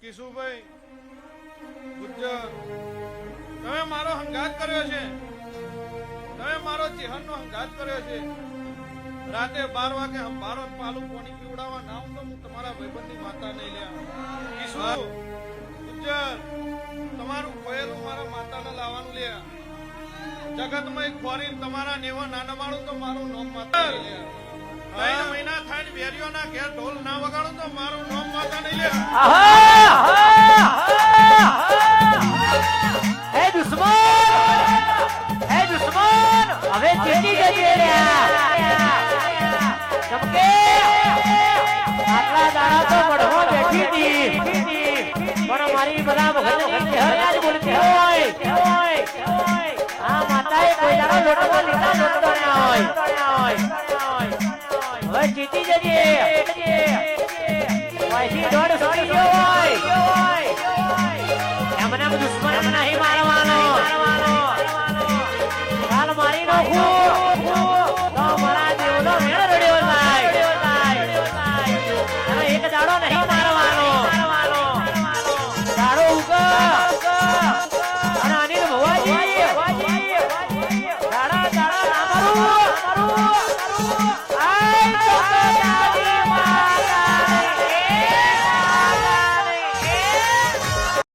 કિશુભાઈ ગુજ્જર, તમે મારો હંગાત કર્યો છે, તમે મારો ચેહનનો હંગાત કર્યો છે. રાતે 12 વાગે હંભારો પાલું પાણી પીવડાવવા ના હું તો હું તમારા ભાઈબંધની માતા નહીં લ્યા. કિશુ ગુજ્જર, તમારું કોયેલું મારા માતાને લાવવાનું લ્યા. જગતમાં એક ખોરીને તમારા નેવા નાના માળું તો મારું નામ માતા નહીં લ્યા. 3 મહિના થાય ને વેરીઓના ઘેર ઢોલ ના વગાડું તો મારું નામ માતા નહીં લ્યા. હે દુશ્મન, હે દુશ્મન, હવે ચીટી જજે ચમકે. આટલા દાડા તો બડવો બેઠી હતી, પણ મારી બધા વખતે હરિયાજ બોલતી હોય. આ માતાએ કોઈ દાડો લોટમાં લીધા નતો હોય. હવે ચીટી જજે, પછી દોડ છોડી ગયો હોય.